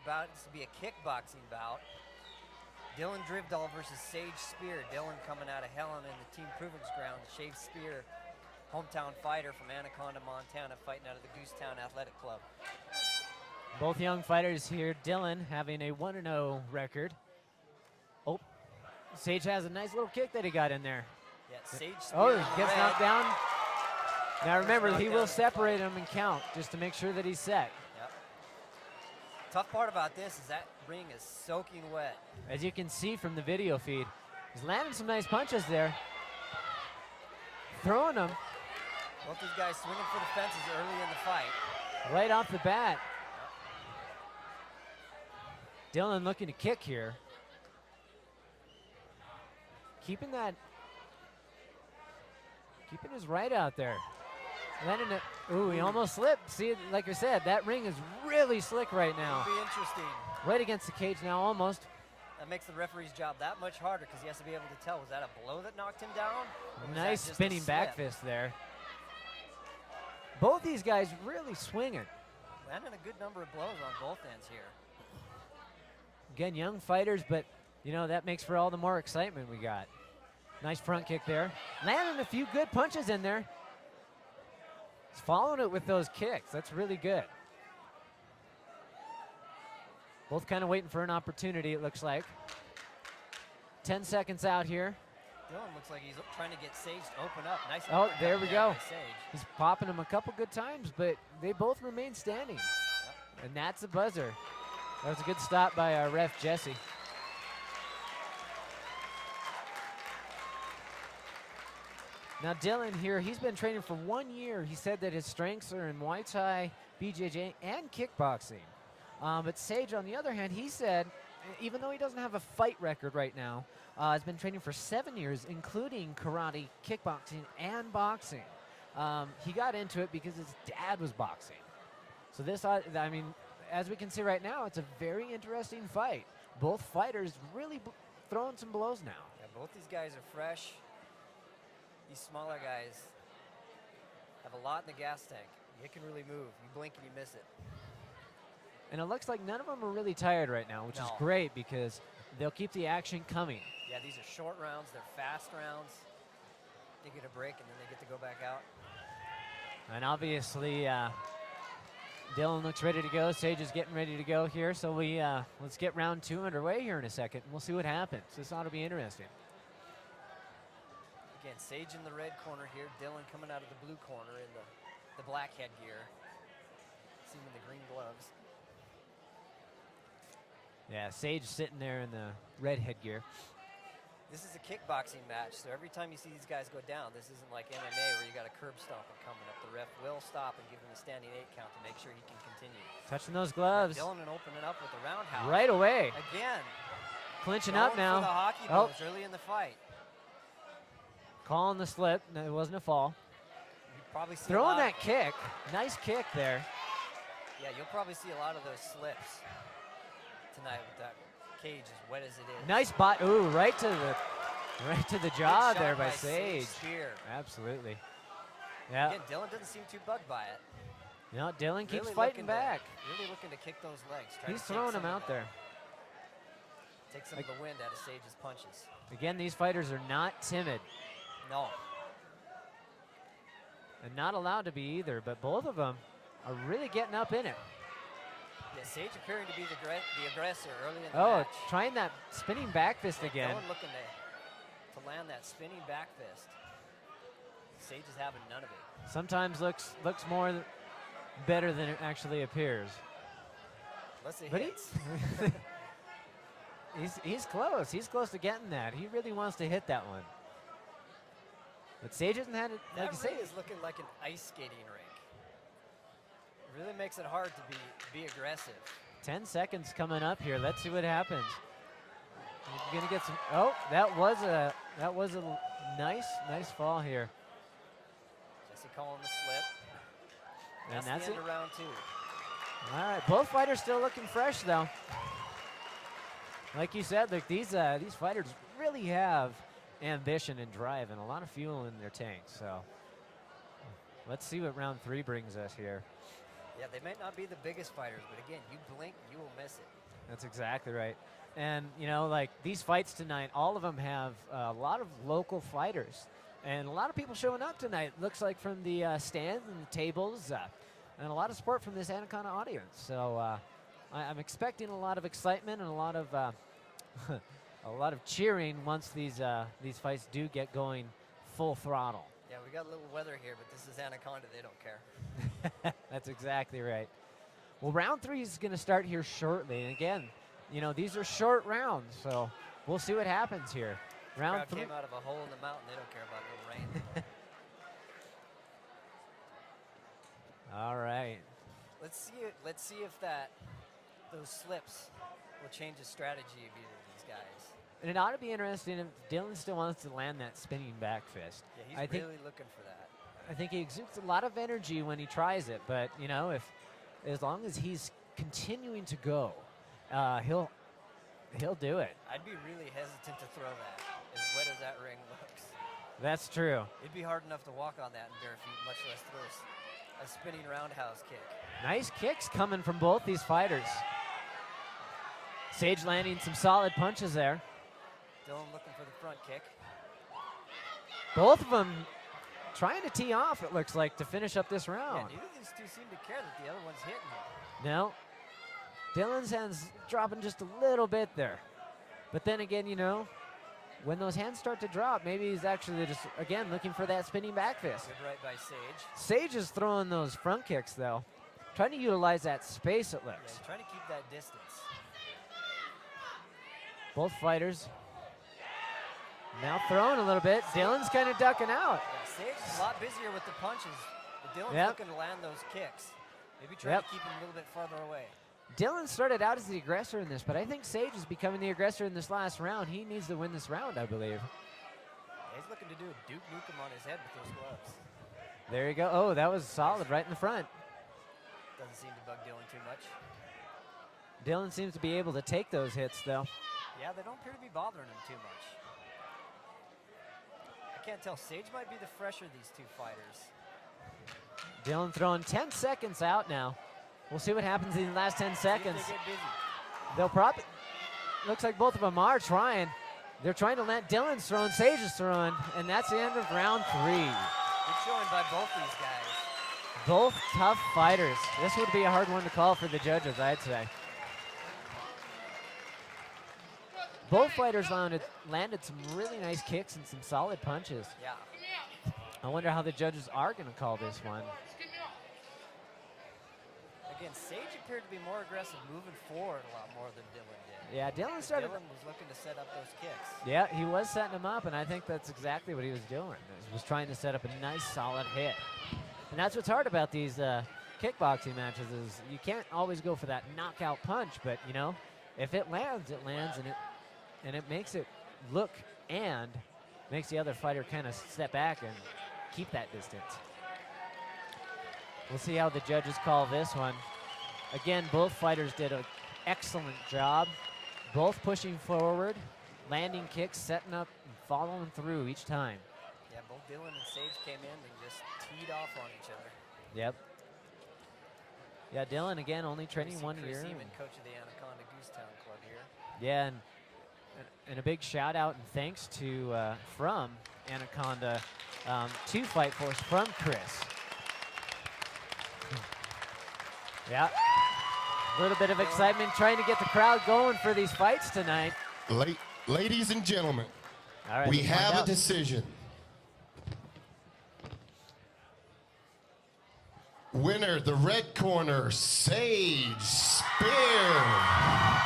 bout is to be a kickboxing bout. Dylin Drivdahl versus Sage Spehar. Dylin coming out of Helen in the Team Provence Ground. Sage Spehar, hometown fighter from Anaconda, Montana, fighting out of the Goosetown Athletic Club. Both young fighters here. Dylin having a 1-0 record. Oh, Sage has a nice little kick that he got in there. Yeah, Sage Spehar. Oh, gets knocked down. Now remember, he will separate him and count just to make sure that he's set. Yep. Tough part about this is that ring is soaking wet. As you can see from the video feed, he's landing some nice punches there. Throwing them. Both these guys swinging for the fences early in the fight. Right off the bat. Dylin looking to kick here. Keeping his right out there. Landing it. Ooh, he almost slipped. See, like I said, that ring is really slick right now. It'll be interesting. Right against the cage now, almost. That makes the referee's job that much harder because he has to be able to tell, was that a blow that knocked him down? Nice spinning back fist there. Both these guys really swinging. Landing a good number of blows on both ends here. Again, young fighters, but you know, that makes for all the more excitement we got. Nice front kick there. Landing a few good punches in there. He's following it with those kicks. That's really good. Both kind of waiting for an opportunity, it looks like. 10 seconds out here. Dylin looks like he's trying to get Sage to open up. Nice. Oh, there we go. Sage. He's popping him a couple good times, but they both remain standing. Yep. And that's a buzzer. That was a good stop by our ref, Jesse. Now Dylin here, he's been training for 1 year. He said that his strengths are in Muay Thai, BJJ, and kickboxing. But Sage, on the other hand, he said, even though he doesn't have a fight record right now, has been training for 7 years, including karate, kickboxing, and boxing. He got into it because his dad was boxing. So this, I mean, as we can see right now, it's a very interesting fight. Both fighters really throwing some blows now. Yeah, both these guys are fresh. These smaller guys have a lot in the gas tank. You can really move. You blink and you miss it. And it looks like none of them are really tired right now, which is great because they'll keep the action coming. Yeah, these are short rounds. They're fast rounds. They get a break and then they get to go back out. And obviously, Dylin looks ready to go. Sage is getting ready to go here. So let's get round 2 underway here in a second. And we'll see what happens. This ought to be interesting. Again, Sage in the red corner here. Dylin coming out of the blue corner in the black headgear. See him in the green gloves. Yeah, Sage sitting there in the red headgear. This is a kickboxing match, so every time you see these guys go down, this isn't like MMA where you got a curb stomping coming up. The ref will stop and give him a standing 8 count to make sure he can continue. Touching those gloves. Dylin opening up with a roundhouse. Right away. Again. Clinching up now. For the hockey blows early in the fight. Calling the slip. No, it wasn't a fall. You probably see throwing that kick. Nice kick there. Yeah, you'll probably see a lot of those slips tonight with that cage as wet as it is. Nice bot. Ooh, right to the jaw there by Sage. Spear. Absolutely. Yeah. Again, Dylin doesn't seem too bugged by it. No, Dylin keeps fighting back. Really looking to kick those legs. He's throwing them out there. Take some of the wind out of Sage's punches. Again, these fighters are not timid. No. And not allowed to be either, but both of them are really getting up in it. Yeah, Sage appearing to be the aggressor early in the match. Trying that spinning back fist again. Dylin looking to land that spinning back fist. Sage is having none of it. Sometimes looks more better than it actually appears. Unless it but hits. He's close. He's close to getting that. He really wants to hit that one. But Sage hasn't had it. That ring is looking like an ice skating rink. It really makes it hard to be aggressive. 10 seconds coming up here. Let's see what happens. You're gonna get some. Oh, that was a nice fall here. Jesse calling the slip. And that's the end of round 2. All right, both fighters still looking fresh though. Like you said, look, these fighters really have ambition and drive and a lot of fuel in their tanks. So let's see what round 3 brings us here. Yeah, they might not be the biggest fighters, but again, you blink, you will miss it. That's exactly right. And, you know, like these fights tonight, all of them have a lot of local fighters. And a lot of people showing up tonight. Looks like from the stands and the tables, and a lot of support from this Anaconda audience. So I'm expecting a lot of excitement and a lot of a lot of cheering once these fights do get going full throttle. Yeah, we got a little weather here, but this is Anaconda. They don't care. That's exactly right. Well, round 3 is going to start here shortly. And again, you know, these are short rounds, so we'll see what happens here. Round 3 came out of a hole in the mountain. They don't care about no rain. All right. Let's see if those slips will change the strategy of either of these guys. And it ought to be interesting if Dylin still wants to land that spinning back fist. Yeah, he's really looking for that. I think he exudes a lot of energy when he tries it, but you know, as long as he's continuing to go, he'll do it. I'd be really hesitant to throw that, as wet as that ring looks. That's true. It'd be hard enough to walk on that in bare feet, much less throw a spinning roundhouse kick. Nice kicks coming from both these fighters. Sage landing some solid punches there. Dylin looking for the front kick. Both of them trying to tee off, it looks like, to finish up this round. Yeah, neither of these two seem to care that the other one's hitting him. No. Dylan's hands dropping just a little bit there. But then again, you know, when those hands start to drop, maybe he's actually just, again, looking for that spinning back fist. Good right by Sage. Sage is throwing those front kicks, though. Trying to utilize that space, it looks. Yeah, trying to keep that distance. Both fighters now throwing a little bit. Dylan's kind of ducking out. Yeah, Sage is a lot busier with the punches, but Dylan's looking to land those kicks. Maybe trying to keep him a little bit farther away. Dylan started out as the aggressor in this, but I think Sage is becoming the aggressor in this last round. He needs to win this round, I believe. Yeah, he's looking to do a Duke Nukem on his head with those gloves. There you go. Oh, that was solid right in the front. Doesn't seem to bug Dylin too much. Dylin seems to be able to take those hits, though. Yeah, they don't appear to be bothering him too much. I can't tell. Sage might be the fresher of these two fighters. Dylin throwing 10 seconds out now. We'll see what happens in the last 10 seconds. See if they get busy. They'll probably, looks like both of them are trying. They're trying to land. Dylan's throwing, Sage is throwing, and that's the end of round 3. Good showing by both these guys. Both tough fighters. This would be a hard one to call for the judges, I'd say. Both fighters landed some really nice kicks and some solid punches. Yeah. I wonder how the judges are going to call this one. Again, Sage appeared to be more aggressive, moving forward a lot more than Dylin did. Yeah, Dylin started. Dylin was looking to set up those kicks. Yeah, he was setting them up, and I think that's exactly what he was doing. He was trying to set up a nice, solid hit. And that's what's hard about these kickboxing matches is you can't always go for that knockout punch, but, you know, if it lands, and it makes it look and makes the other fighter kind of step back and keep that distance. We'll see how the judges call this one. Again, both fighters did an excellent job. Both pushing forward, landing kicks, setting up, and following through each time. Yeah, both Dylin and Sage came in and just teed off on each other. Yep. Yeah, Dylin, again, only training 1 year. Chris Eamon, coach of the Anaconda Goosetown Club here. Yeah, and a big shout out and thanks to, from Anaconda, to Fightforce from Chris. Yeah, a little bit of excitement trying to get the crowd going for these fights tonight. Ladies and gentlemen, all right, we have a decision. Winner, the red corner, Sage Spehar.